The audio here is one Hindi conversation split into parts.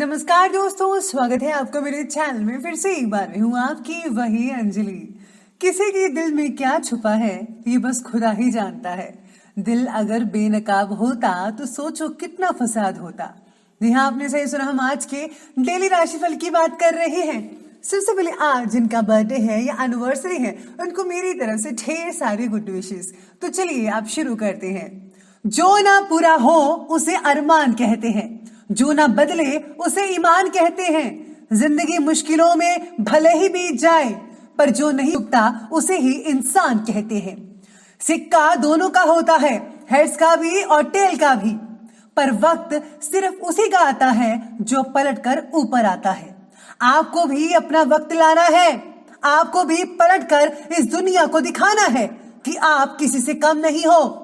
नमस्कार दोस्तों, स्वागत है आपका मेरे चैनल में। फिर से एक बार मैं हूँ आपकी वही अंजलि। किसी के दिल में क्या छुपा है ये बस खुदा ही जानता है। दिल अगर बेनकाब होता तो सोचो कितना फसाद होता। जी हाँ, आपने सही सुना। हम आज के डेली राशिफल की बात कर रहे हैं। सबसे पहले आज जिनका बर्थडे है या एनिवर्सरी है उनको मेरी तरफ से ढेर सारी गुड विशेस। तो चलिए आप शुरू करते हैं। जो ना पूरा हो उसे अरमान कहते हैं, जो ना बदले उसे ईमान कहते हैं। जिंदगी मुश्किलों में भले ही बीत जाए पर जो नहीं झुकता उसे ही इंसान कहते हैं। सिक्का दोनों का होता है, हेड्स का भी और टेल का भी, पर वक्त सिर्फ उसी का आता है जो पलट कर ऊपर आता है। आपको भी अपना वक्त लाना है, आपको भी पलट कर इस दुनिया को दिखाना है कि आप किसी से कम नहीं हो।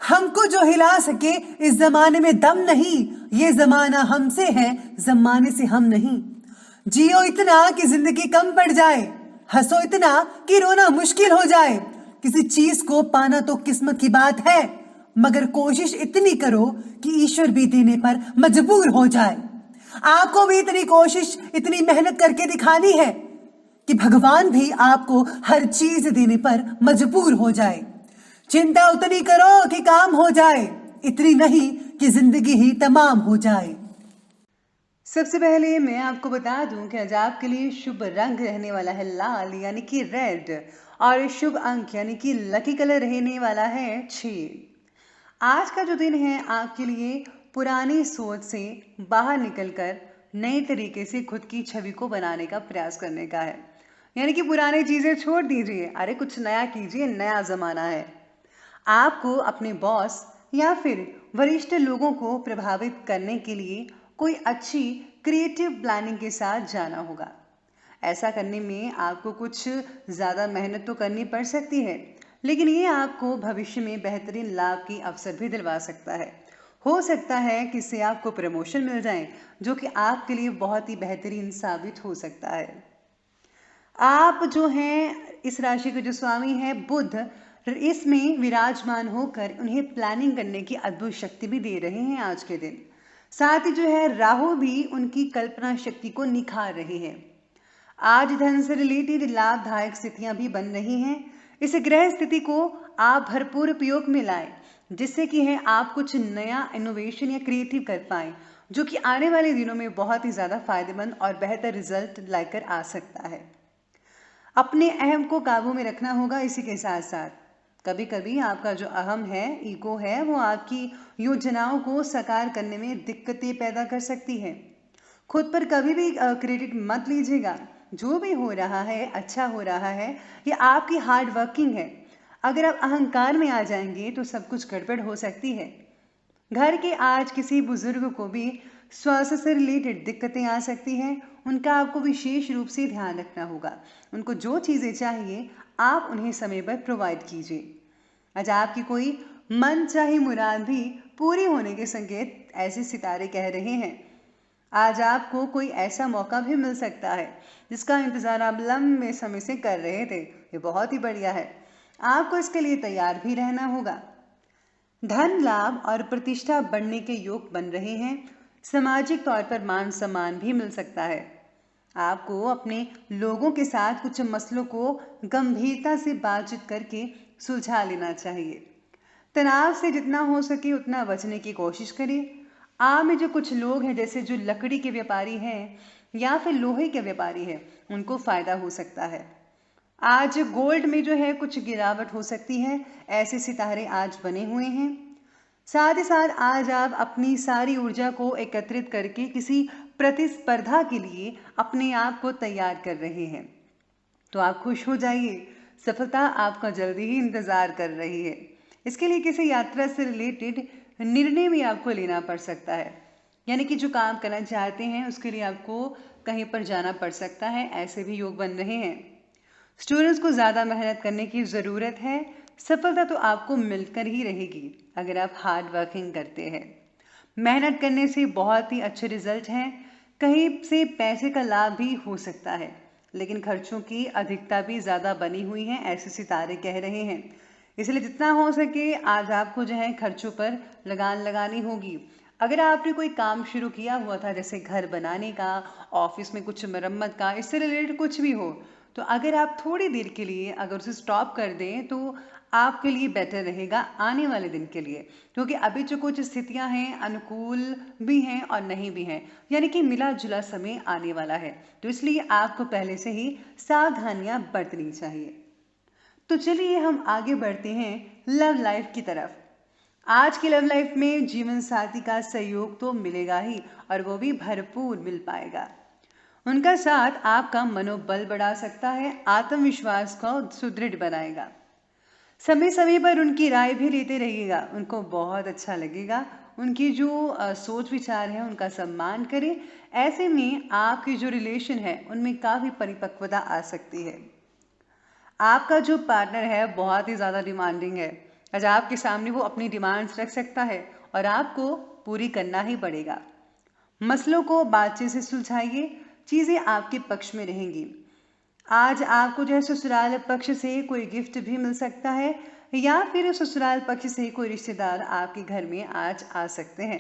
हमको जो हिला सके इस जमाने में दम नहीं, ये जमाना हमसे है, जमाने से हम नहीं। जियो इतना कि जिंदगी कम पड़ जाए, हंसो इतना कि रोना मुश्किल हो जाए। किसी चीज को पाना तो किस्मत की बात है, मगर कोशिश इतनी करो कि ईश्वर भी देने पर मजबूर हो जाए। आपको भी इतनी कोशिश, इतनी मेहनत करके दिखानी है कि भगवान भी आपको हर चीज देने पर मजबूर हो जाए। चिंता उतनी करो कि काम हो जाए, इतनी नहीं कि जिंदगी ही तमाम हो जाए। सबसे पहले मैं आपको बता दूं कि आज आपके लिए शुभ रंग रहने वाला है लाल यानी कि रेड, और शुभ अंक यानी कि लकी कलर रहने वाला है 6। आज का जो दिन है आपके लिए पुरानी सोच से बाहर निकलकर नए तरीके से खुद की छवि को बनाने का प्रयास करने का है। यानी कि पुरानी चीजें छोड़ दीजिए, अरे कुछ नया कीजिए, नया जमाना है। आपको अपने बॉस या फिर वरिष्ठ लोगों को प्रभावित करने के लिए कोई अच्छी क्रिएटिव प्लानिंग के साथ जाना होगा। ऐसा करने में आपको कुछ ज़्यादा मेहनत तो करनी पड़ सकती है, लेकिन ये आपको भविष्य में बेहतरीन लाभ की अवसर भी दिलवा सकता है। हो सकता है कि इससे आपको प्रमोशन मिल जाए, जो कि आपके लिए बहुत ही बेहतरीन साबित हो सकता है। आप जो हैं इस राशि के जो स्वामी हैं बुध, इसमें विराजमान होकर उन्हें प्लानिंग करने की अद्भुत शक्ति भी दे रहे हैं आज के दिन। साथ ही जो है राहु भी उनकी कल्पना शक्ति को निखार रहे हैं। आज धन से रिलेटेड लाभदायक स्थितियां भी बन रही हैं। इस ग्रह स्थिति को आप भरपूर उपयोग में लाएं, जिससे कि है आप कुछ नया इनोवेशन या क्रिएटिव कर पाएं, जो कि आने वाले दिनों में बहुत ही ज़्यादा फायदेमंद और बेहतर रिजल्ट लाकर आ सकता है। अपने अहम को काबू में रखना होगा। इसी के साथ साथ कभी कभी आपका जो अहम है, ईगो है, वो आपकी योजनाओं को साकार करने में दिक्कतें पैदा कर सकती है। खुद पर कभी भी क्रेडिट मत लीजिएगा। जो भी हो रहा है अच्छा हो रहा है, ये आपकी हार्ड वर्किंग है। अगर आप अहंकार में आ जाएंगे तो सब कुछ गड़बड़ हो सकती है। घर के आज किसी बुजुर्ग को भी स्वास्थ्य से रिलेटेड दिक्कतें आ सकती हैं, उनका आपको विशेष रूप से ध्यान रखना होगा। उनको जो चीज़ें चाहिए आप उन्हें समय पर प्रोवाइड कीजिए। आज आपकी कोई मन चाही मुराद भी पूरी होने के संकेत ऐसे सितारे कह रहे हैं। आज आपको कोई ऐसा मौका भी मिल सकता है जिसका इंतजार आप लंबे समय से कर रहे थे। ये बहुत ही बढ़िया है, आपको इसके लिए तैयार भी रहना होगा। धन लाभ और प्रतिष्ठा बढ़ने के योग बन रहे हैं। सामाजिक तौर पर मान सम्मान भी मिल सकता है। आपको अपने लोगों के साथ कुछ मसलों को गंभीरता से बातचीत करके सुलझा लेना चाहिए। तनाव से जितना हो सके उतना बचने की कोशिश करिए। आप में जो कुछ लोग हैं, जैसे जो लकड़ी के व्यापारी हैं या फिर लोहे के व्यापारी हैं, उनको फायदा हो सकता है। आज गोल्ड में जो है कुछ गिरावट हो सकती है, ऐसे सितारे आज बने हुए हैं। साथ ही साथ आज आप अपनी सारी ऊर्जा को एकत्रित करके किसी प्रतिस्पर्धा के लिए अपने आप को तैयार कर रहे हैं, तो आप खुश हो जाइए। सफलता आपका जल्दी ही इंतजार कर रही है। इसके लिए किसी यात्रा से रिलेटेड निर्णय भी आपको लेना पड़ सकता है, यानी कि जो काम करना चाहते हैं उसके लिए आपको कहीं पर जाना पड़ सकता है। ऐसे भी योग बन रहे हैं। स्टूडेंट्स को ज़्यादा मेहनत करने की ज़रूरत है। सफलता तो आपको मिलकर ही रहेगी अगर आप हार्ड वर्किंग करते हैं। मेहनत करने से बहुत ही अच्छे रिजल्ट हैं। कहीं से पैसे का लाभ भी हो सकता है, लेकिन खर्चों की अधिकता भी ज़्यादा बनी हुई है, ऐसे सितारे कह रहे हैं। इसलिए जितना हो सके आज आपको जो है खर्चों पर लगान लगानी होगी। अगर आपने कोई काम शुरू किया हुआ था, जैसे घर बनाने का, ऑफिस में कुछ मरम्मत का, इससे रिलेटेड कुछ भी हो, तो अगर आप थोड़ी देर के लिए अगर उसे स्टॉप कर दें तो आपके लिए बेटर रहेगा आने वाले दिन के लिए। क्योंकि अभी जो कुछ स्थितियां हैं अनुकूल भी हैं और नहीं भी हैं, यानी कि मिला जुला समय आने वाला है। तो इसलिए आपको पहले से ही सावधानियां बरतनी चाहिए। तो चलिए हम आगे बढ़ते हैं लव लाइफ की तरफ। आज की लव लाइफ में जीवन साथी का सहयोग तो मिलेगा ही, और वो भी भरपूर मिल पाएगा। उनका साथ आपका मनोबल बढ़ा सकता है, आत्मविश्वास को सुदृढ़ बनाएगा। समय समय पर उनकी राय भी लेते रहिएगा, उनको बहुत अच्छा लगेगा। उनकी जो सोच विचार है उनका सम्मान करें। ऐसे में आपकी जो रिलेशन है उनमें काफ़ी परिपक्वता आ सकती है। आपका जो पार्टनर है बहुत ही ज़्यादा डिमांडिंग है। आज आपके सामने वो अपनी डिमांड्स रख सकता है और आपको पूरी करना ही पड़ेगा। मसलों को बातचीत से सुलझाइए, चीज़ें आपके पक्ष में रहेंगी। आज आपको जो है ससुराल पक्ष से कोई गिफ्ट भी मिल सकता है, या फिर ससुराल पक्ष से कोई रिश्तेदार आपके घर में आज आ सकते हैं।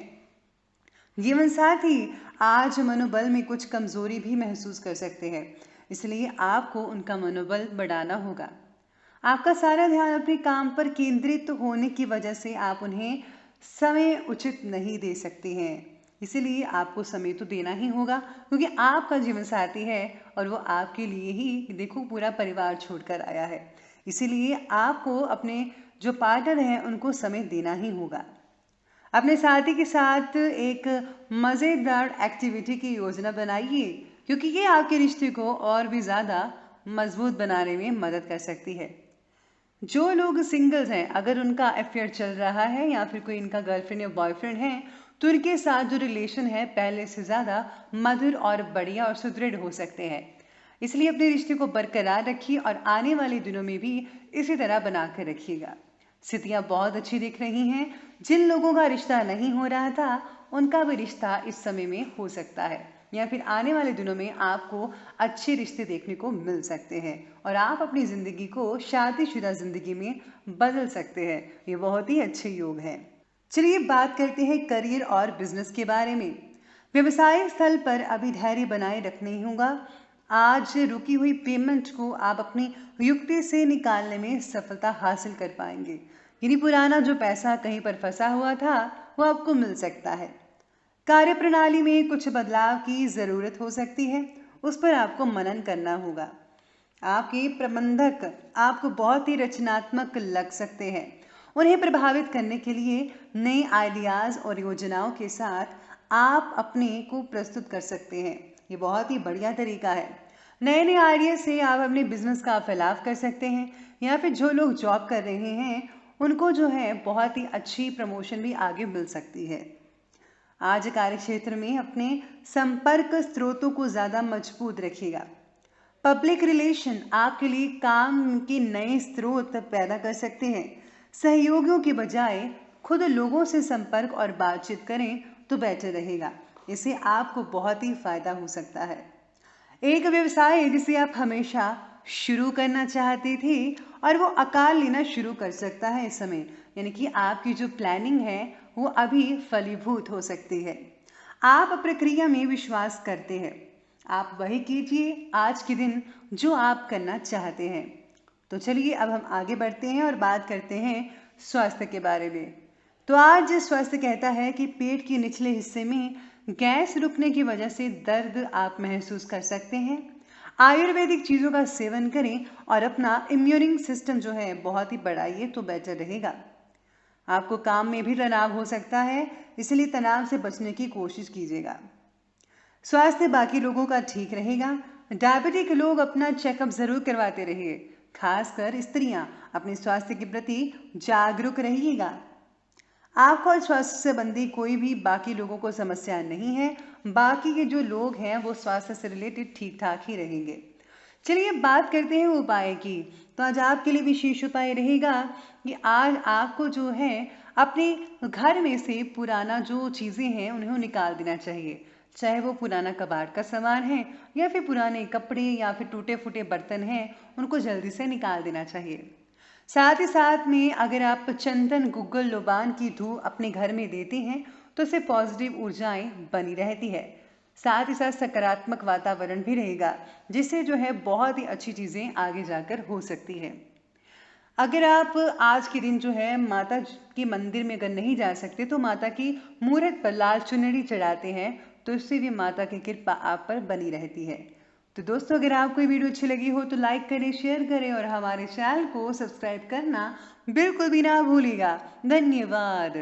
जीवन साथी आज मनोबल में कुछ कमजोरी भी महसूस कर सकते हैं, इसलिए आपको उनका मनोबल बढ़ाना होगा। आपका सारा ध्यान अपने काम पर केंद्रित होने की वजह से आप उन्हें समय उचित नहीं दे सकते हैं। इसीलिए आपको समय तो देना ही होगा, क्योंकि आपका जीवन साथी है और वो आपके लिए ही देखो पूरा परिवार छोड़कर आया है। इसीलिए आपको अपने जो पार्टनर हैं उनको समय देना ही होगा। अपने साथी के साथ एक मज़ेदार एक्टिविटी की योजना बनाइए, क्योंकि ये आपके रिश्ते को और भी ज़्यादा मजबूत बनाने में मदद कर सकती है। जो लोग सिंगल्स हैं, अगर उनका अफेयर चल रहा है या फिर कोई इनका गर्लफ्रेंड या बॉयफ्रेंड है, तो उनके साथ जो रिलेशन है पहले से ज़्यादा मधुर और बढ़िया और सुदृढ़ हो सकते हैं। इसलिए अपने रिश्ते को बरकरार रखिए और आने वाले दिनों में भी इसी तरह बना कर रखिएगा। स्थितियाँ बहुत अच्छी दिख रही हैं। जिन लोगों का रिश्ता नहीं हो रहा था उनका भी रिश्ता इस समय में हो सकता है, या फिर आने वाले दिनों में आपको अच्छे रिश्ते देखने को मिल सकते हैं और आप अपनी ज़िंदगी को शादीशुदा ज़िंदगी में बदल सकते हैं। ये बहुत ही अच्छे योग हैं। चलिए बात करते हैं करियर और बिजनेस के बारे में। व्यवसाय स्थल पर अभी धैर्य बनाए रखना ही होगा। आज रुकी हुई पेमेंट को आप अपनी युक्ति से निकालने में सफलता हासिल कर पाएंगे। यानी पुराना जो पैसा कहीं पर फंसा हुआ था वो आपको मिल सकता है। कार्य प्रणाली में कुछ बदलाव की ज़रूरत हो सकती है, उस पर आपको मनन करना होगा। आपके प्रबंधक आपको बहुत ही रचनात्मक लग सकते हैं। उन्हें प्रभावित करने के लिए नए आइडियाज़ और योजनाओं के साथ आप अपने को प्रस्तुत कर सकते हैं। ये बहुत ही बढ़िया तरीका है। नए नए आइडिया से आप अपने बिजनेस का फैलाव कर सकते हैं, या फिर जो लोग जॉब कर रहे हैं उनको जो है बहुत ही अच्छी प्रमोशन भी आगे मिल सकती है। आज कार्य क्षेत्र में अपने संपर्क स्रोतों को ज़्यादा मजबूत रखिएगा। पब्लिक रिलेशन आपके लिए काम के नए स्रोत पैदा कर सकते हैं। सहयोगियों के बजाय खुद लोगों से संपर्क और बातचीत करें तो बेहतर रहेगा। इससे आपको बहुत ही फायदा हो सकता है। एक व्यवसाय जिसे आप हमेशा शुरू करना चाहते थे और वो आकार लेना शुरू कर सकता है इस समय, यानी कि आपकी जो प्लानिंग है वो अभी फलीभूत हो सकती है। आप प्रक्रिया में विश्वास करते हैं। आप वही कीजिए आज के दिन जो आप करना चाहते हैं। तो चलिए अब हम आगे बढ़ते हैं और बात करते हैं स्वास्थ्य के बारे में। तो आज स्वास्थ्य कहता है कि पेट के निचले हिस्से में गैस रुकने की वजह से दर्द आप महसूस कर सकते हैं। आयुर्वेदिक चीज़ों का सेवन करें और अपना इम्यूनिंग सिस्टम जो है बहुत ही बढ़ाइए तो बेटर रहेगा। आपको काम में भी तनाव हो सकता है, इसलिए तनाव से बचने की कोशिश कीजिएगा। स्वास्थ्य बाकी लोगों का ठीक रहेगा। डायबिटिक लोग अपना चेकअप जरूर करवाते रहिए, खासकर स्त्रियां अपने स्वास्थ्य के प्रति जागरूक रहिएगा। आपको और स्वास्थ्य से संबंधी कोई भी बाकी लोगों को समस्या नहीं है। बाकी के जो लोग हैं वो स्वास्थ्य से रिलेटेड ठीक ठाक ही रहेंगे। चलिए बात करते हैं उपाय की। तो आज आपके लिए विशेष उपाय रहेगा कि आज आपको जो है अपने घर में से पुराना जो चीज़ें हैं उन्हें निकाल देना चाहिए। चाहे वो पुराना कबाड़ का सामान है या फिर पुराने कपड़े या फिर टूटे फूटे बर्तन हैं, उनको जल्दी से निकाल देना चाहिए। साथ ही साथ में अगर आप चंदन गुग्गल लोबान की धूप अपने घर में देते हैं तो उससे पॉजिटिव ऊर्जाएं बनी रहती है। साथ ही साथ सकारात्मक वातावरण भी रहेगा, जिससे जो है बहुत ही अच्छी चीज़ें आगे जाकर हो सकती है। अगर आप आज के दिन जो है माता के मंदिर में अगर नहीं जा सकते तो माता की मूरत पर लाल चुनरी चढ़ाते हैं, तो इससे भी माता की कृपा आप पर बनी रहती है। तो दोस्तों, अगर आपको ये वीडियो अच्छी लगी हो तो लाइक करें, शेयर करें और हमारे चैनल को सब्सक्राइब करना बिल्कुल भी ना भूलिएगा। धन्यवाद।